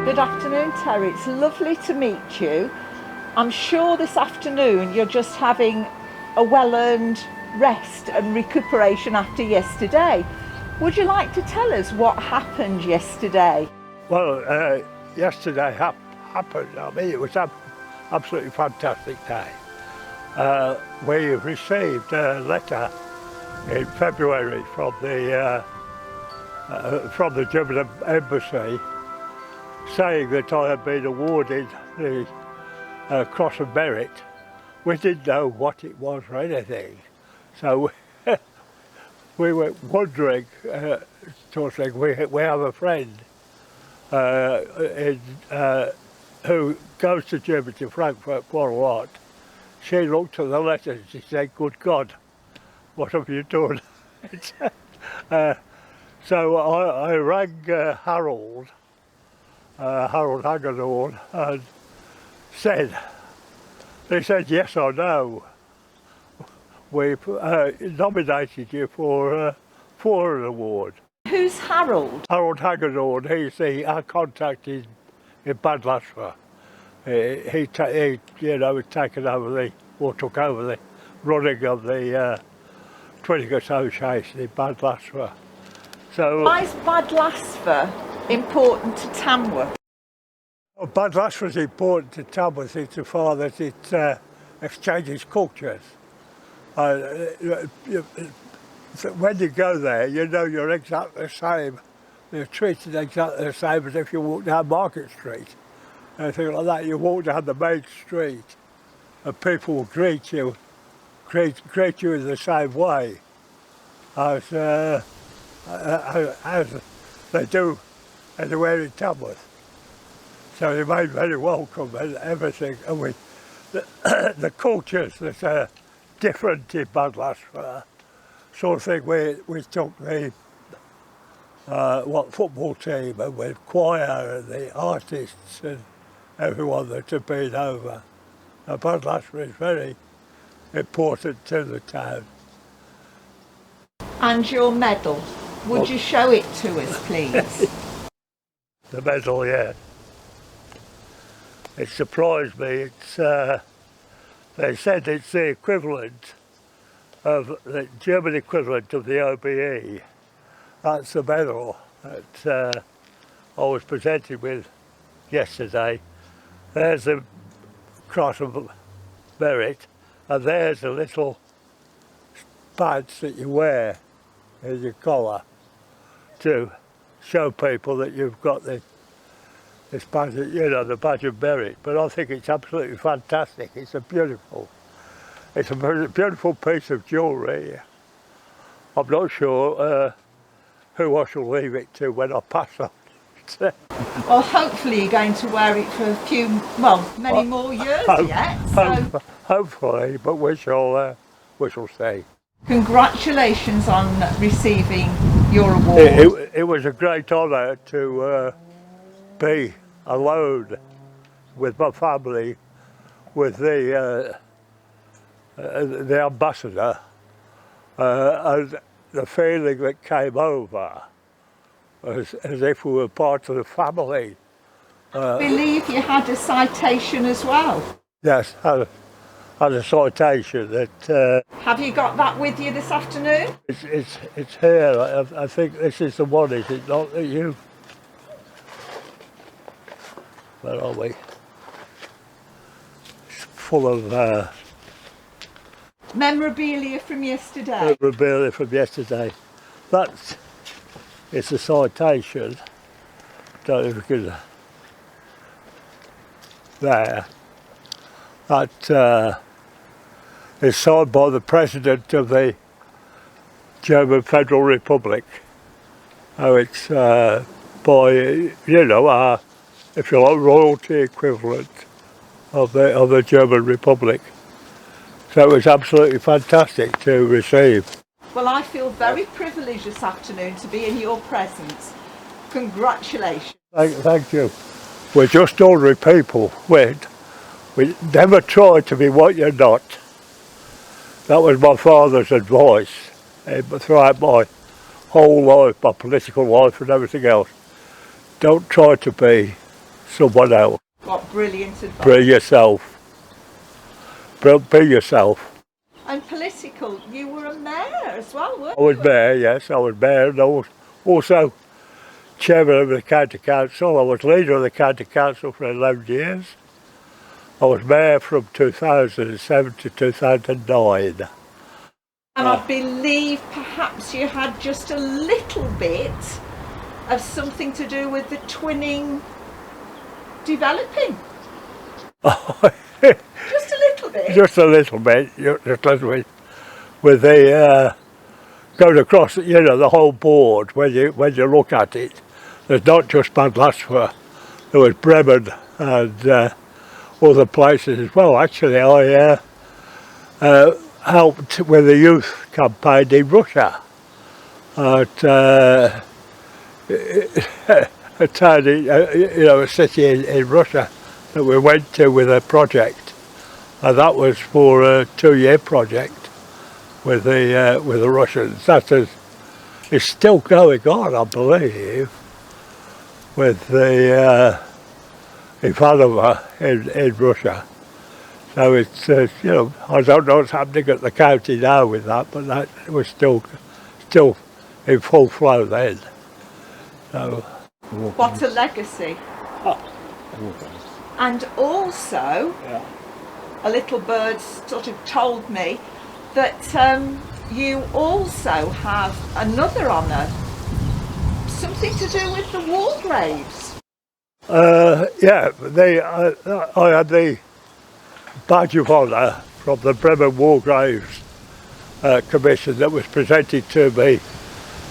Good afternoon, Terry. It's lovely to meet you. I'm sure this afternoon you're just having a well-earned rest and recuperation after yesterday. Would you like to tell us what happened yesterday? Well, yesterday happened. I mean, it was an absolutely fantastic day. We received a letter in February from the German embassy saying that I had been awarded the Cross of Merit. We didn't know what it was or anything, so we were wondering, sort of thing. We have a friend who goes to Germany, to Frankfurt quite a lot. She looked at the letter and she said, "Good God, what have you done?" So I rang Harold Hagedorn, and they said yes or no. We've nominated you for an award. Who's Harold? Harold Hagedorn, he's our contact in Bad Laasphe. He took over the running of the Twinning Association in Bad Laasphe. So, why is Bad Laasphe important to Tamworth? Bad Laasphe is important to Tamworth insofar that it exchanges cultures. When you go there, you know you're exactly the same. You're treated exactly the same as if you walk down Market Street. Anything like that. You walk down the main street and people will greet you in the same way as they do anywhere in Tamworth. So you're made very welcome and everything. And the cultures that are different in Bad Laasphe, sort of thing. We took the football team and with choir and the artists and everyone that had been over. Bad Laasphe is very important to the town. And your medal, would you show it to us, please? The medal, yeah. It surprised me. They said it's the equivalent of the German equivalent of the OBE. That's the medal that I was presented with yesterday. There's the Cross of Merit, and there's a little badge that you wear in your collar to show people that you've got this badge, the badge of merit. But I think it's absolutely fantastic. It's a beautiful piece of jewellery. I'm not sure who I shall leave it to when I pass on it. Well, hopefully you're going to wear it for many more years yet. So. Hopefully, but we shall see. Congratulations on receiving your award. It was a great honour to be alone with my family, with the ambassador, and the feeling that came over as if we were part of the family. I believe you had a citation as well. Yes, had a citation that. Have you got that with you this afternoon? It's here. I think this is the one, is it not? That you. Where are we? It's full of memorabilia from yesterday. Memorabilia from yesterday. It's a citation. Don't know if you can. There. That is signed by the President of the German Federal Republic. Oh, it's by, our, if you like, royalty equivalent of the German Republic. So it was absolutely fantastic to receive. Well, I feel very privileged this afternoon to be in your presence. Congratulations. Thank you. We're just ordinary people. We never try to be what you're not. That was my father's advice throughout my whole life, my political life and everything else. Don't try to be someone else. What brilliant advice. Be yourself. Be yourself. And political, you were a mayor as well, weren't I was you? mayor, yes, I was mayor, and I was also chairman of the county council. I was leader of the county council for 11 years. I was mayor from 2007 to 2009. And I believe perhaps you had just a little bit of something to do with the twinning developing. Just a little bit. Just a little bit, with the going across, you know, the whole board. When you look at it, there's not just Bad Laasphe, there was Bremen and other places as well. Actually, I helped with the youth campaign in Russia at a town, you know, a city in Russia that we went to with a project, and that was for a 2-year project with the Russians. That is still going on, I believe, with the Ivanova in Russia. So it's you know, I don't know what's happening at the county now with that, but that was still in full flow then. So What a legacy. And also, yeah. a little bird sort of told me that you also have another honour, something to do with the war graves. Yeah, I had the badge of honour from the Bremen War Graves Commission that was presented to me.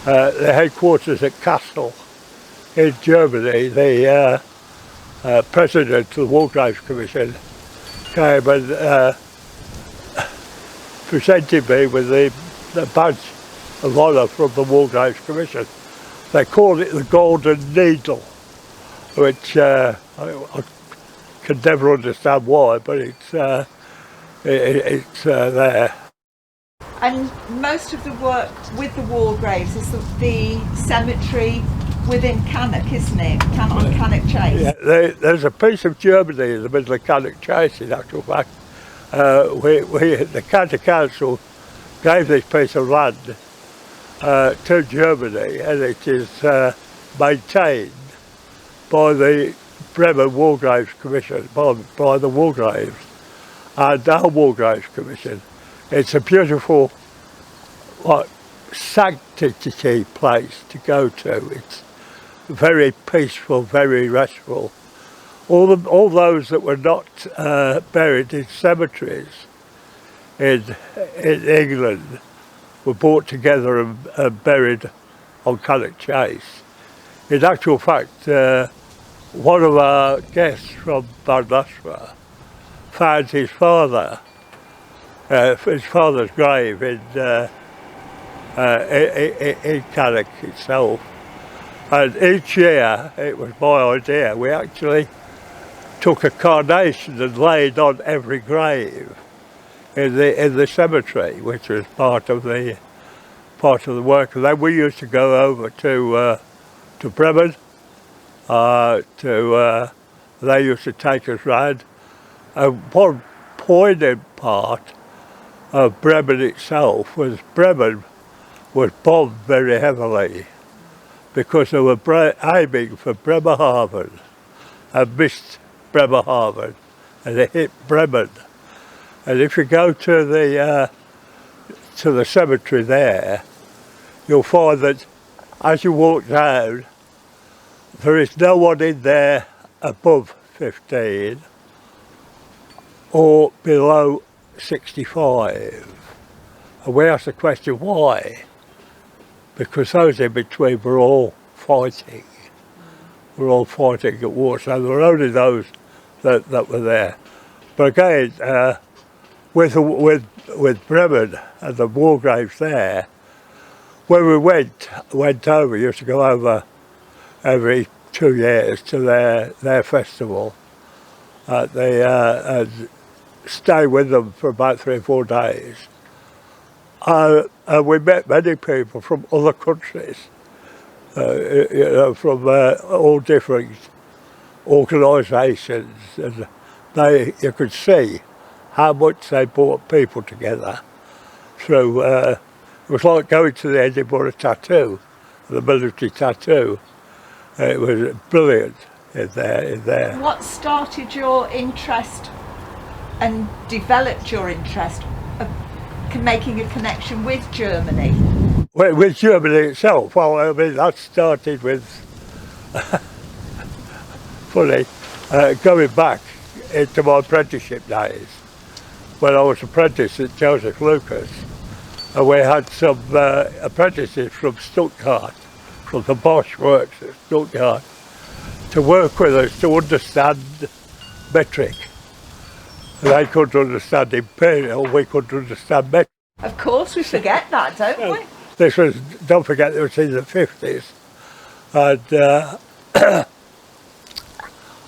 The headquarters at Kassel in Germany. The president of the War Graves Commission came and presented me with the badge of honour from the War Graves Commission. They called it the Golden Needle, which I could never understand why, but it's there. And most of the work with the war graves is the cemetery within Cannock, isn't it? On Cannock Chase. Yeah, there's a piece of Germany in the middle of Cannock Chase, in actual fact. The county council gave this piece of land to Germany, and it is maintained by the Bremen War Graves Commission, by the War Graves and our War Graves Commission. It's a beautiful, sanctity place to go to. It's very peaceful, very restful. All those that were not buried in cemeteries in England were brought together and buried on Cannock Chase. In actual fact, one of our guests from Bad Laasphe found his father's grave in Cannock itself. And each year, it was my idea, we actually took a carnation and laid on every grave in the cemetery, which was part of the work. And then we used to go over to Bremen. They used to take us round. And one poignant part of Bremen itself was Bremen was bombed very heavily because they were aiming for Bremerhaven and missed Bremerhaven, and they hit Bremen. And if you go to the cemetery there, you'll find that as you walk down, there is no one in there above 15 or below 65. And we asked the question, why? Because those in between were all fighting. We're all fighting at war, so there were only those that were there. But again, with Bremen and the war graves there, when we went over, we used to go over every 2 years to their festival. And stay with them for about 3 or 4 days. And we met many people from other countries, from all different organisations, and you could see how much they brought people together through, it was like going to the Edinburgh tattoo, the military tattoo. It was brilliant in there. What started your interest and developed your interest of making a connection with Germany? With Germany itself, well, I mean, that started with, funny, going back into my apprenticeship days, when I was apprentice at Joseph Lucas, and we had some apprentices from Stuttgart, from the Bosch works at Stuttgart, to work with us to understand metric. They couldn't understand imperial, we couldn't understand metric. Of course, we forget that, don't we? This was, don't forget, it was in the 50s. And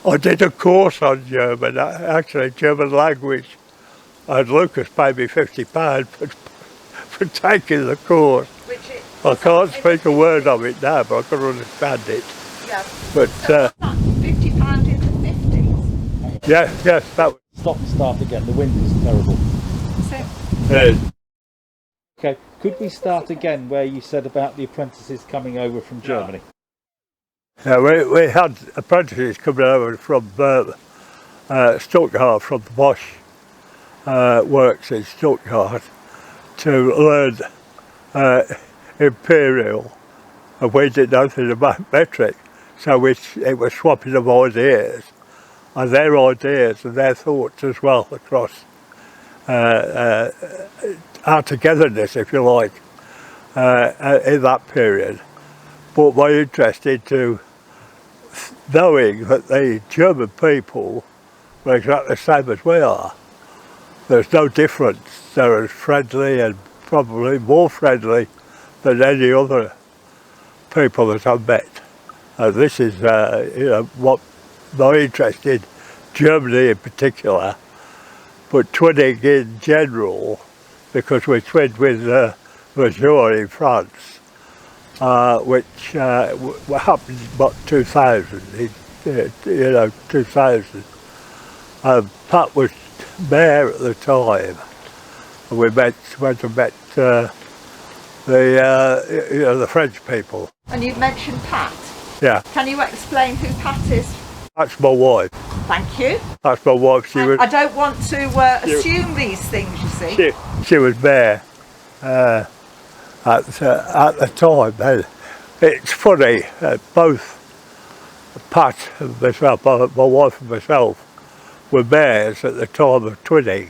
I did a course on German, actually German language, and Lucas paid me £50 for taking the course. I can't speak a word of it now, but I can understand it. Yeah. But so £50 in the 50s? Yes, that was... Stop and start again, the wind is terrible. So, okay, could we start again where you said about the apprentices coming over from Germany? Yeah, we had apprentices coming over from Stuttgart, from the Bosch works in Stuttgart, to learn imperial, and we did nothing about metric, so it was swapping of ideas, and their ideas and their thoughts as well across our togetherness, if you like, in that period. Brought my interest into knowing that the German people were exactly the same as we are. There's no difference. They're as friendly and probably more friendly than any other people that I've met. And this is what my interest in Germany in particular, but twinning in general, because we twinned with Mazur in France, which happened about 2000, 2000. Pat was mayor at the time, and we went and met the French people. And you've mentioned Pat. Yeah. Can you explain who Pat is? That's my wife. Thank you. That's my wife. I don't want to assume these things, you see. She was mayor at the time. And it's funny, both Pat and myself, my wife and myself, were mayors at the time of twinning.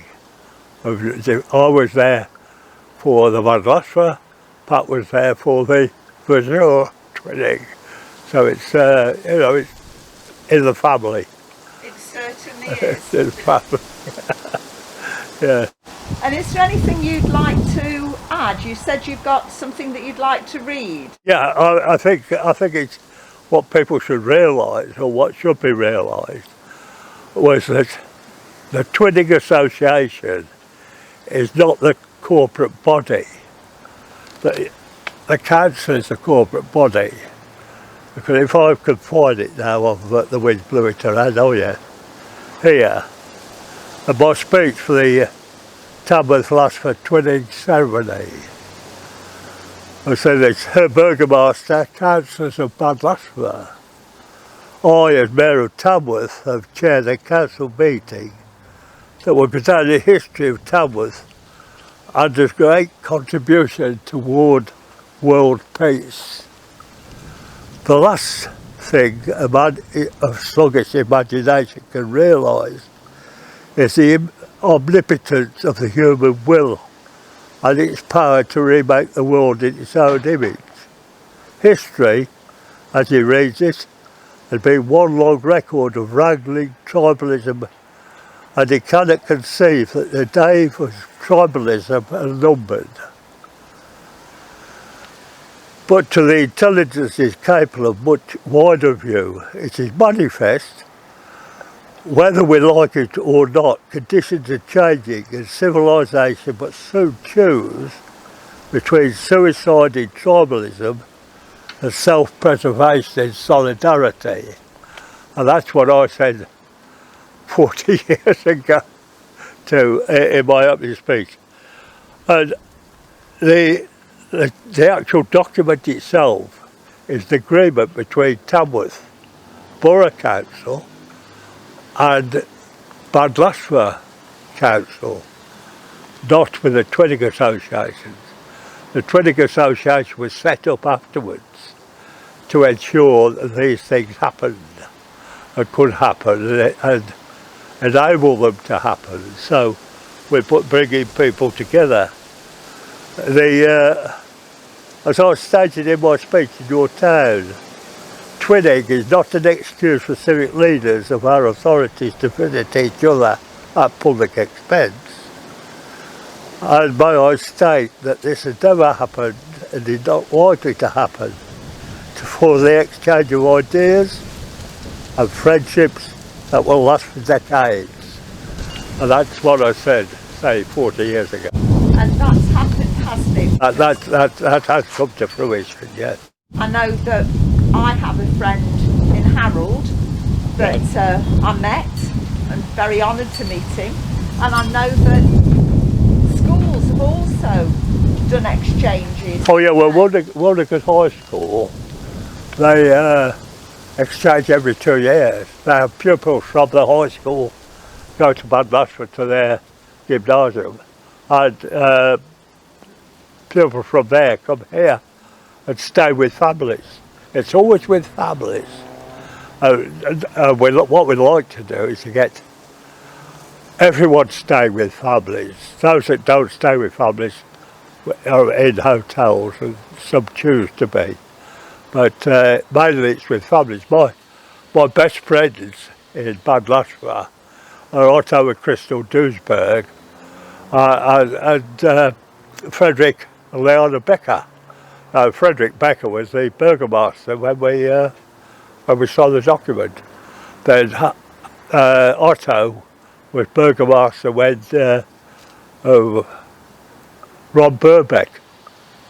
I was there for the Bad Laasphe, Pat was there for the Mazur twinning. So it's, it's in the family. It certainly is. In the family. Yeah. And is there anything you'd like to add? You said you've got something that you'd like to read. Yeah, I think it's what people should realise, or what should be realised, was that the Twinning Association is not the corporate body. The council is the corporate body. Because if I could find it now, the wind blew it around, oh yeah, here, and my speech for the Tamworth Laasphe twinning ceremony. I said it's Herr Burgomaster, Councillors of Bad Laasphe. I, as Mayor of Tamworth, have chaired a council meeting that will present the history of Tamworth and its great contribution toward world peace. The last thing a man of sluggish imagination can realise is the omnipotence of the human will and its power to remake the world in its own image. History, as he reads it, has been one long record of wrangling, tribalism, and he cannot conceive that the day for tribalism are numbered. But to the intelligences capable of much wider view, it is manifest, whether we like it or not, conditions are changing and civilisation must soon choose between suicide in tribalism and self-preservation in solidarity. And that's what I said 40 years ago in my opening speech. And the actual document itself is the agreement between Tamworth Borough Council and Bad Laasphe Council, not with the twinning associations. The twinning association was set up afterwards to ensure that these things happened and could happen and enable them to happen. So we're bringing people together. As I stated in my speech in your town, twinning is not an excuse for civic leaders of our authorities to visit each other at public expense. And may I state that this has never happened and is not likely to happen for the exchange of ideas and friendships that will last for decades. And that's what I said, say, 40 years ago. And that's happened, hasn't it? That has come to fruition, yes. I know that I have a friend in Harold that I met and very honoured to meet him. And I know that schools have also done exchanges. Oh yeah, well Woodacre High School, they exchange every 2 years. They have pupils from the high school go to Bad Laasphe to their gymnasium, and pupils from there come here and stay with families. It's always with families. What we'd like to do is to get everyone staying with families. Those that don't stay with families are in hotels, and some choose to be. But mainly it's with families. My best friends in Bad Laasphe are Otto and Crystal Duesberg and Frederick and Leona Becker. Frederick Becker was the burgomaster when we saw the document. Then Otto was burgomaster when Ron Burbeck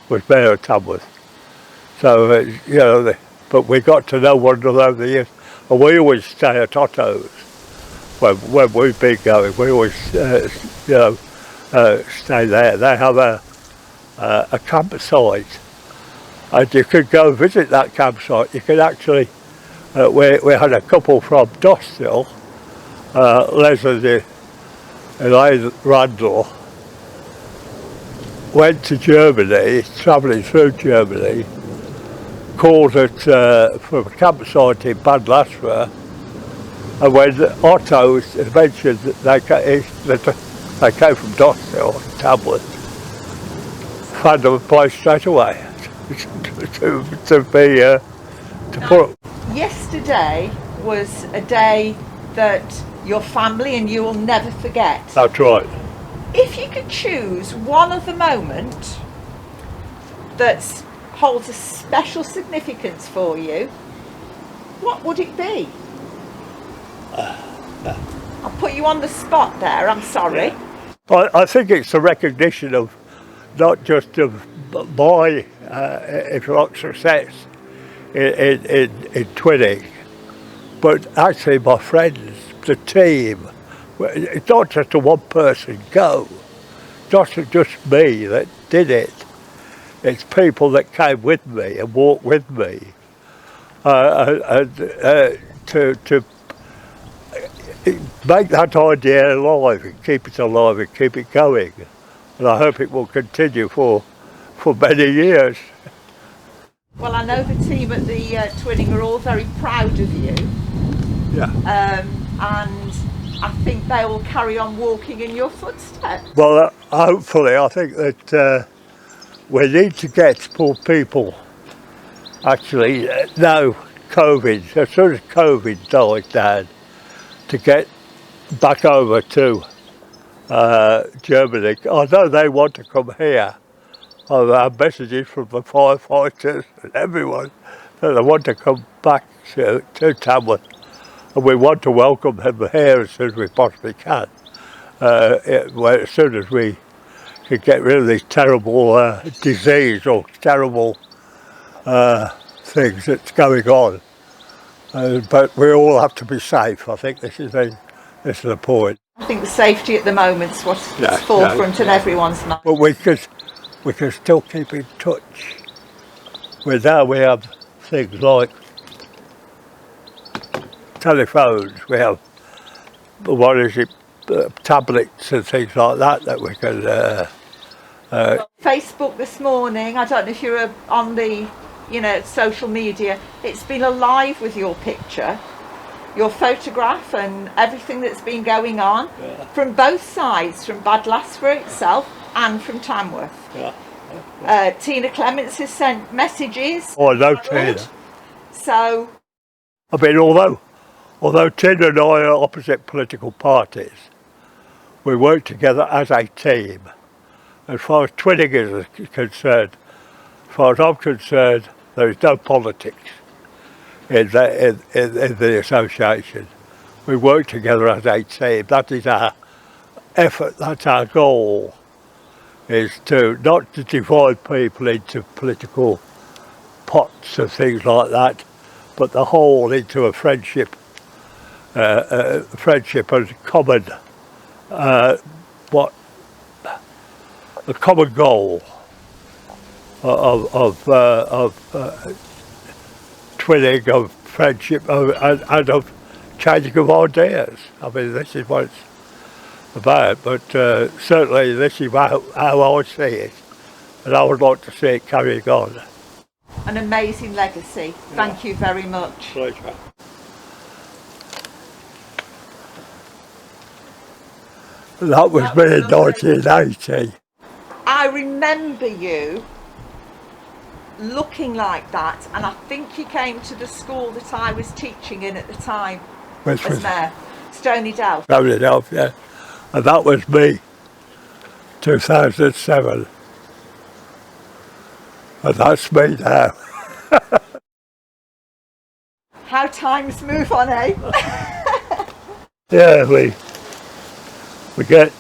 was mayor of Tamworth. So, you know, but we got to know one another over the years. And we always stay at Otto's when we've been going. We always, stay there. They have a campsite. And you could go visit that campsite. You could actually, we had a couple from Dosthill, Les and Elaine Randall, went to Germany, travelling through Germany, called it from a campsite in Bad Laasphe, and when Otto mentioned that they came from Dosthill, Tamworth, found them a place straight away to put. Yesterday was a day that your family and you will never forget. That's right. If you could choose one other moment that holds a special significance for you, what would it be? I'll put you on the spot there, I'm sorry. I think it's a recognition of not just of my, if you like, success in twinning, but actually my friends, the team. It's not just a one person go, not just me that did it. It's people that came with me and walked with me to make that idea alive and keep it alive and keep it going. And I hope it will continue for many years. Well, I know the team at the twinning are all very proud of you. Yeah. And I think they will carry on walking in your footsteps. Well, hopefully, I think that we need to get more people, actually, now COVID, as soon as COVID dies down, to get back over to Germany. I know they want to come here. I've had messages from the firefighters and everyone that they want to come back to Tamworth. And we want to welcome them here as soon as we possibly can. As soon as we can get rid of these terrible disease or terrible things that's going on. But we all have to be safe. I think this is the point. I think the safety at the moment's what's forefront in everyone's mind. But we can still keep in touch. Now we have things like telephones. We have tablets and things like that we can. Facebook this morning. I don't know if you're on the, social media. It's been alive with your picture, your photograph, and everything that's been going on from both sides, from Bad Laasphe itself and from Tamworth. Tina Clements has sent messages. Oh, no, Tina. So, I mean, although Tina and I are opposite political parties, we work together as a team. As far as twinnings is concerned, as far as I'm concerned, there is no politics in the association. We work together as a team. That is our effort, that's our goal, is not to divide people into political pots and things like that, but the whole into a friendship and common, the common goal of twinning, of friendship, and of changing of ideas. I mean, this is what it's about, but certainly this is how I see it, and I would like to see it carrying on. An amazing legacy. Thank you very much. Pleasure. That was me in 1980. I remember you looking like that, and I think you came to the school that I was teaching in at the time as mayor, Stony Delph. Stony Delph, yeah. And that was me, 2007. And that's me now. How times move on, eh? Yeah, we get,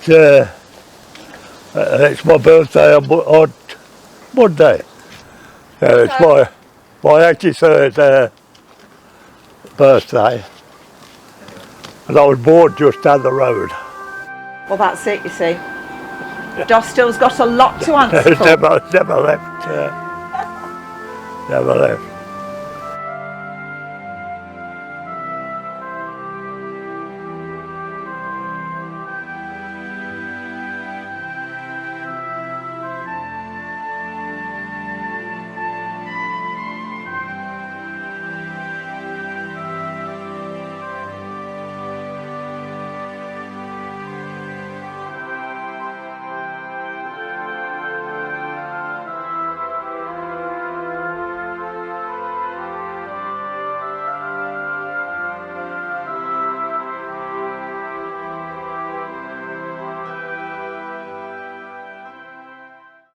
it's my birthday on Monday. Yeah, it's my 83rd birthday. And I was born just down the road. Well, that's it, you see. Dostill's got a lot to answer for. Never left. Never left.